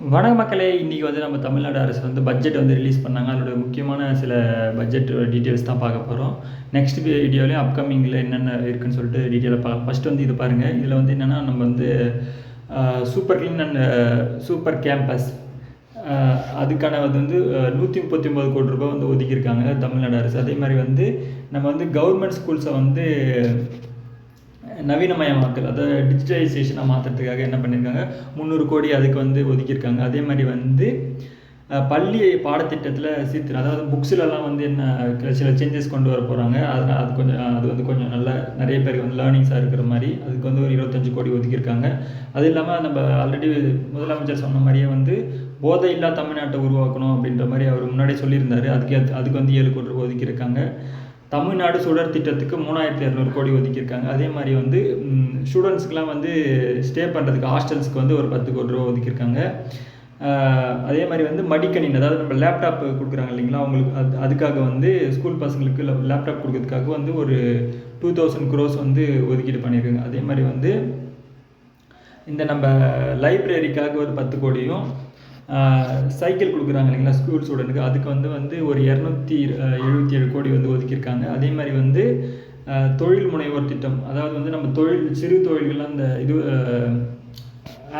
வணக்கம் மக்களே! இன்னைக்கு வந்து நம்ம தமிழ்நாடு அரசு வந்து பட்ஜெட் வந்து ரிலீஸ் பண்ணாங்க. அதோட முக்கியமான சில பட்ஜெட் டீட்டெயில்ஸ் தான் பார்க்க போறோம். நெக்ஸ்ட் வீடியோலயும் அப்கமிங்ல என்னென்ன இருக்குன்னு சொல்லிட்டு டீட்டெயிலா பார்க்கலாம். ஃபர்ஸ்ட் வந்து இது பாருங்க. இதில வந்து என்னன்னா நம்ம வந்து super clean and super campus அதுக்கான வந்து ரூ. 139,00,00,000 வந்து ஒதுக்கியிருக்காங்க தமிழ்நாடு அரசு. அதே மாரி வந்து நம்ம வந்து கவர்மெண்ட் ஸ்கூல்ஸை வந்து நவீனமயமாக்கல், அதாவது டிஜிட்டலைசேஷனாக மாற்றுறதுக்காக என்ன பண்ணியிருக்காங்க, 300 கோடி அதுக்கு வந்து ஒதுக்கியிருக்காங்க. அதே மாதிரி வந்து பள்ளி பாடத்திட்டத்தில் சீர்திருத்தம், அதாவது புக்ஸ்லலாம் வந்து என்ன சில சேஞ்சஸ் கொண்டு வர போகிறாங்க. அது வந்து கொஞ்சம் நல்லா நிறைய பேருக்கு வந்து லேர்னிங்ஸாக இருக்கிற மாதிரி அதுக்கு வந்து ஒரு 25 கோடி ஒதுக்கியிருக்காங்க. அது இல்லாமல் நம்ம ஆல்ரெடி முதலமைச்சர் சொன்ன மாதிரியே வந்து போதையில்லா தமிழ்நாட்டை உருவாக்கணும் அப்படின்ற மாதிரி அவர் முன்னாடியே சொல்லியிருந்தார். அதுக்கு வந்து 7 கோடி ரூபாய் ஒதுக்கியிருக்காங்க. தமிழ்நாடு சுடர் திட்டத்துக்கு 3,200 கோடி ஒதுக்கியிருக்காங்க. அதே மாதிரி வந்து ஸ்டூடெண்ட்ஸ்க்குலாம் வந்து ஸ்டே பண்ணுறதுக்கு ஹாஸ்டல்ஸ்க்கு வந்து ஒரு 10 கோடி ரூபா ஒதுக்கியிருக்காங்க. அதே மாதிரி வந்து மடிக்கணினி, அதாவது நம்ம லேப்டாப் கொடுக்குறாங்க இல்லைங்களா, அவங்களுக்கு அதுக்காக வந்து ஸ்கூல் பசங்களுக்கு லேப்டாப் கொடுக்கறதுக்காக வந்து ஒரு 2,000 crores வந்து ஒதுக்கீடு பண்ணியிருக்காங்க. அதே மாதிரி வந்து இந்த நம்ம லைப்ரரிக்காக ஒரு 10 கோடியும், சைக்கிள் கொடுக்குறாங்க இல்லைங்களா ஸ்கூல் ஸ்டூடெண்ட்டுக்கு, அதுக்கு வந்து ஒரு 277 கோடி வந்து ஒதுக்கியிருக்காங்க. அதே மாதிரி வந்து தொழில் முனைவோர் திட்டம், அதாவது வந்து நம்ம சிறு தொழில்கள்லாம் இந்த இது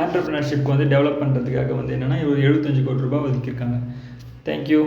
ஆண்டர்ப்ரனர்ஷிப் வந்து டெவலப் பண்ணுறதுக்காக வந்து என்னென்னா ஒரு 75 கோடி ரூபாய் ஒதுக்கியிருக்காங்க. தேங்க்யூ.